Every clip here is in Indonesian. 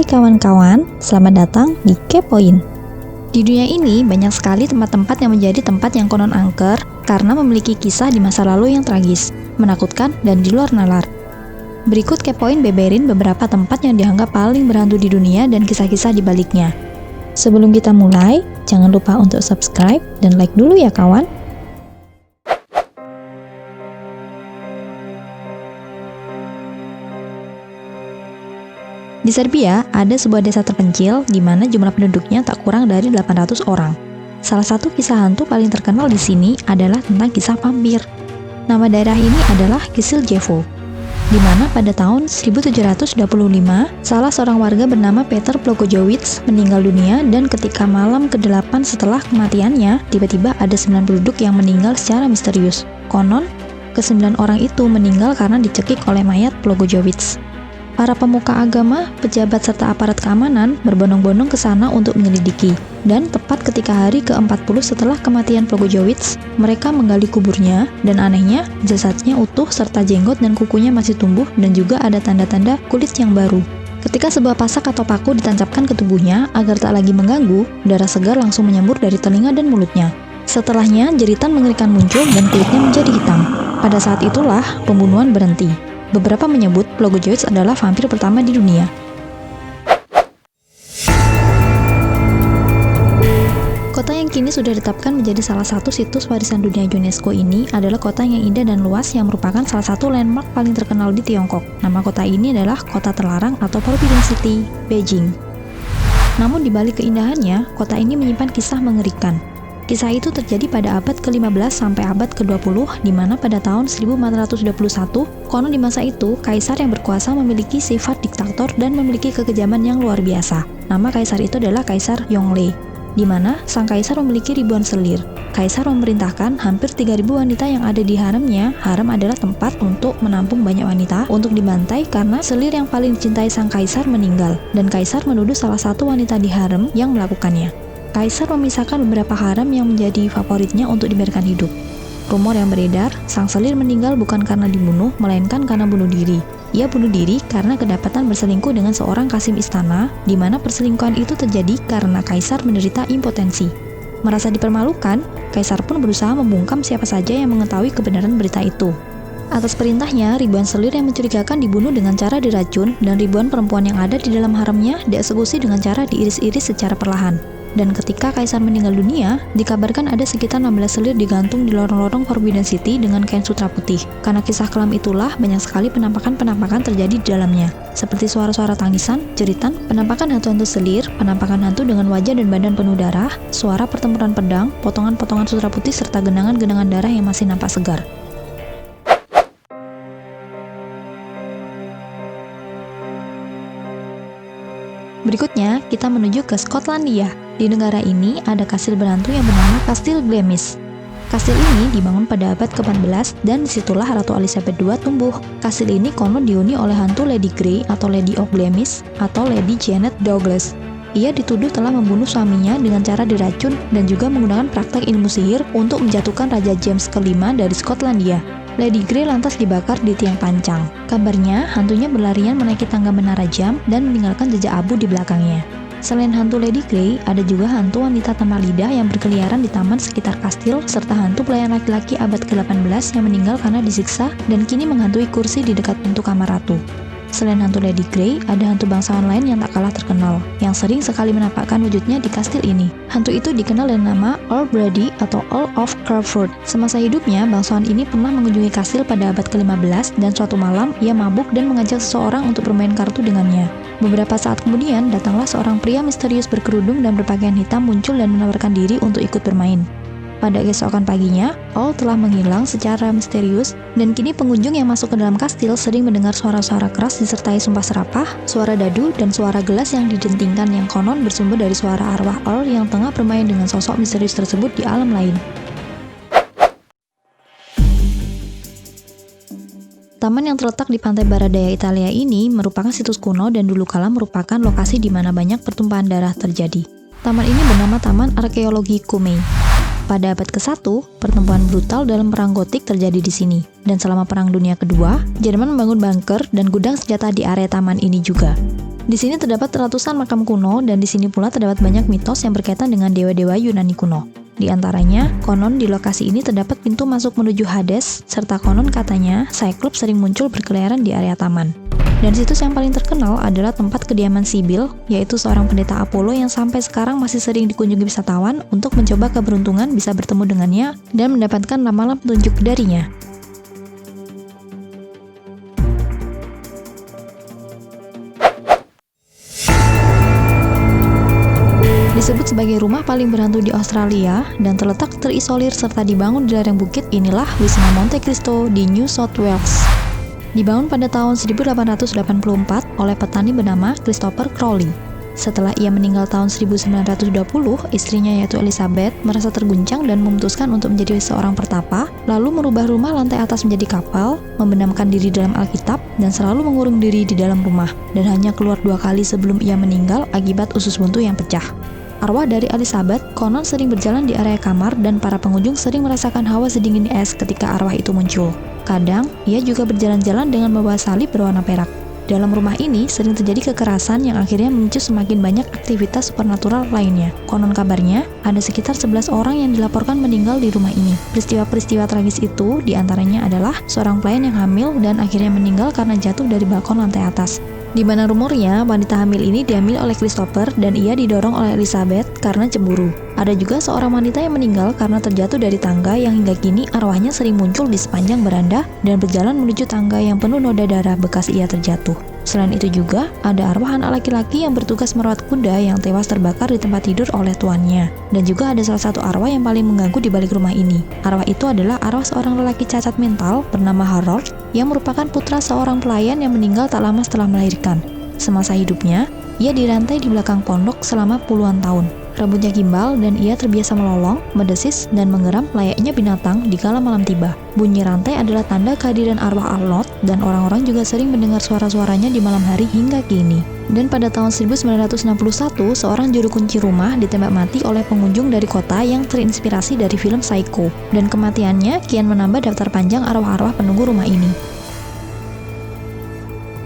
kawan-kawan, selamat datang di Kepoin. Di dunia ini banyak sekali tempat-tempat yang menjadi tempat yang konon angker karena memiliki kisah di masa lalu yang tragis, menakutkan, dan di luar nalar. Berikut Kepoin beberin beberapa tempat yang dianggap paling berhantu di dunia dan kisah-kisah di baliknya. Sebelum kita mulai, jangan lupa untuk subscribe dan like dulu ya kawan. Di Serbia, ada sebuah desa terpencil di mana jumlah penduduknya tak kurang dari 800 orang. Salah satu kisah hantu paling terkenal di sini adalah tentang kisah vampir. Nama daerah ini adalah Kisiljevo, di mana pada tahun 1725, salah seorang warga bernama Peter Plogojevic meninggal dunia dan ketika malam ke-8 setelah kematiannya, tiba-tiba ada 9 penduduk yang meninggal secara misterius. Konon, ke-9 orang itu meninggal karena dicekik oleh mayat Plogojevic. Para pemuka agama, pejabat serta aparat keamanan berbondong-bondong ke sana untuk menyelidiki. Dan tepat ketika hari ke-40 setelah kematian Plogojevic, mereka menggali kuburnya dan anehnya jasadnya utuh serta jenggot dan kukunya masih tumbuh dan juga ada tanda-tanda kulit yang baru. Ketika sebuah pasak atau paku ditancapkan ke tubuhnya agar tak lagi mengganggu, darah segar langsung menyembur dari telinga dan mulutnya. Setelahnya, jeritan mengerikan muncul dan kulitnya menjadi hitam. Pada saat itulah pembunuhan berhenti. Beberapa menyebut Plogojevic adalah vampir pertama di dunia. Kota yang kini sudah ditetapkan menjadi salah satu situs warisan dunia UNESCO ini adalah kota yang indah dan luas yang merupakan salah satu landmark paling terkenal di Tiongkok. Nama kota ini adalah kota terlarang atau Forbidden City, Beijing. Namun di balik keindahannya, kota ini menyimpan kisah mengerikan. Kisah itu terjadi pada abad ke-15 sampai abad ke-20, di mana pada tahun 1421, konon di masa itu, kaisar yang berkuasa memiliki sifat diktator dan memiliki kekejaman yang luar biasa. Nama kaisar itu adalah Kaisar Yongle, di mana sang kaisar memiliki ribuan selir. Kaisar memerintahkan hampir 3.000 wanita yang ada di haremnya. Harem adalah tempat untuk menampung banyak wanita untuk dibantai karena selir yang paling dicintai sang kaisar meninggal, dan kaisar menuduh salah satu wanita di harem yang melakukannya. Kaisar memisahkan beberapa harem yang menjadi favoritnya untuk dibiarkan hidup. Rumor yang beredar, sang selir meninggal bukan karena dibunuh, melainkan karena bunuh diri. Ia bunuh diri karena kedapatan berselingkuh dengan seorang kasim istana, di mana perselingkuhan itu terjadi karena kaisar menderita impotensi. Merasa dipermalukan, kaisar pun berusaha membungkam siapa saja yang mengetahui kebenaran berita itu. Atas perintahnya, ribuan selir yang mencurigakan dibunuh dengan cara diracun, dan ribuan perempuan yang ada di dalam haremnya dieksekusi dengan cara diiris-iris secara perlahan. Dan ketika kaisar meninggal dunia, dikabarkan ada sekitar 16 selir digantung di lorong-lorong Forbidden City dengan kain sutra putih. Karena kisah kelam itulah, banyak sekali penampakan-penampakan terjadi di dalamnya. Seperti suara-suara tangisan, jeritan, penampakan hantu-hantu selir, penampakan hantu dengan wajah dan badan penuh darah, suara pertempuran pedang, potongan-potongan sutra putih, serta genangan-genangan darah yang masih nampak segar. Berikutnya, kita menuju ke Skotlandia. Di negara ini ada kastil berhantu yang bernama Kastil Glamis. Kastil ini dibangun pada abad ke-14 dan disitulah Ratu Elizabeth II tumbuh. Kastil ini konon dihuni oleh hantu Lady Grey atau Lady of Glamis atau Lady Janet Douglas. Ia dituduh telah membunuh suaminya dengan cara diracun dan juga menggunakan praktek ilmu sihir untuk menjatuhkan Raja James V dari Skotlandia. Lady Grey lantas dibakar di tiang pancang. Kabarnya, hantunya berlarian menaiki tangga menara jam dan meninggalkan jejak abu di belakangnya. Selain hantu Lady Grey, ada juga hantu wanita tanpa lidah yang berkeliaran di taman sekitar kastil, serta hantu pelayan laki-laki abad ke-18 yang meninggal karena disiksa dan kini menghantui kursi di dekat pintu kamar ratu. Selain hantu Lady Grey, ada hantu bangsawan lain yang tak kalah terkenal, yang sering sekali menampakkan wujudnya di kastil ini. Hantu itu dikenal dengan nama Earl Brady atau Earl of Crawford. Semasa hidupnya, bangsawan ini pernah mengunjungi kastil pada abad ke-15 dan suatu malam, ia mabuk dan mengajak seseorang untuk bermain kartu dengannya. Beberapa saat kemudian, datanglah seorang pria misterius berkerudung dan berpakaian hitam muncul dan menawarkan diri untuk ikut bermain. Pada keesokan paginya, Earl telah menghilang secara misterius dan kini pengunjung yang masuk ke dalam kastil sering mendengar suara-suara keras disertai sumpah serapah, suara dadu, dan suara gelas yang didentingkan yang konon bersumber dari suara arwah Earl yang tengah bermain dengan sosok misterius tersebut di alam lain. Taman yang terletak di pantai barat daya Italia ini merupakan situs kuno dan dulu kala merupakan lokasi di mana banyak pertumpahan darah terjadi. Taman ini bernama Taman Arkeologi Cumae. Pada abad ke-1, pertempuran brutal dalam perang Gotik terjadi di sini. Dan selama Perang Dunia Kedua, Jerman membangun bunker dan gudang senjata di area taman ini juga. Di sini terdapat ratusan makam kuno dan di sini pula terdapat banyak mitos yang berkaitan dengan dewa-dewa Yunani kuno. Di antaranya, konon di lokasi ini terdapat pintu masuk menuju Hades, serta konon katanya Cyclops sering muncul berkeliaran di area taman. Dan situs yang paling terkenal adalah tempat kediaman Sibyl, yaitu seorang pendeta Apollo yang sampai sekarang masih sering dikunjungi wisatawan untuk mencoba keberuntungan bisa bertemu dengannya dan mendapatkan ramalan petunjuk darinya. Disebut sebagai rumah paling berhantu di Australia dan terletak terisolir serta dibangun di lereng bukit, inilah Wisma Monte Cristo di New South Wales. Dibangun pada tahun 1884 oleh petani bernama Christopher Crowley. Setelah ia meninggal tahun 1920, istrinya yaitu Elizabeth merasa terguncang dan memutuskan untuk menjadi seorang pertapa, lalu merubah rumah lantai atas menjadi kapal, membenamkan diri dalam Alkitab, dan selalu mengurung diri di dalam rumah, dan hanya keluar 2 kali sebelum ia meninggal akibat usus buntu yang pecah. Arwah dari Elizabeth konon sering berjalan di area kamar dan para pengunjung sering merasakan hawa sedingin es ketika arwah itu muncul. Kadang, ia juga berjalan-jalan dengan membawa salib berwarna perak. Dalam rumah ini sering terjadi kekerasan yang akhirnya memicu semakin banyak aktivitas supernatural lainnya. Konon kabarnya, ada sekitar 11 orang yang dilaporkan meninggal di rumah ini. Peristiwa-peristiwa tragis itu diantaranya adalah seorang pelayan yang hamil dan akhirnya meninggal karena jatuh dari balkon lantai atas. Di mana rumornya wanita hamil ini diambil oleh Christopher dan ia didorong oleh Elizabeth karena cemburu. Ada juga seorang wanita yang meninggal karena terjatuh dari tangga yang hingga kini arwahnya sering muncul di sepanjang beranda dan berjalan menuju tangga yang penuh noda darah bekas ia terjatuh. Selain itu juga, ada arwah anak laki-laki yang bertugas merawat kuda yang tewas terbakar di tempat tidur oleh tuannya. Dan juga ada salah satu arwah yang paling mengganggu di balik rumah ini. Arwah itu adalah arwah seorang lelaki cacat mental bernama Harold yang merupakan putra seorang pelayan yang meninggal tak lama setelah melahirkan. Semasa hidupnya, ia dirantai di belakang pondok selama puluhan tahun. Rambutnya gimbal dan ia terbiasa melolong, mendesis, dan menggeram layaknya binatang di kala malam tiba. Bunyi rantai adalah tanda kehadiran arwah Arnold dan orang-orang juga sering mendengar suara-suaranya di malam hari hingga kini. Dan pada tahun 1961, seorang juru kunci rumah ditembak mati oleh pengunjung dari kota yang terinspirasi dari film Psycho. Dan kematiannya kian menambah daftar panjang arwah-arwah penunggu rumah ini.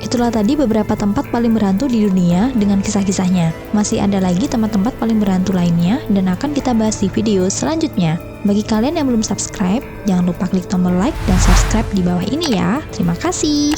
Itulah tadi beberapa tempat paling berhantu di dunia dengan kisah-kisahnya. Masih ada lagi tempat-tempat paling berhantu lainnya dan akan kita bahas di video selanjutnya. Bagi kalian yang belum subscribe, jangan lupa klik tombol like dan subscribe di bawah ini ya. Terima kasih.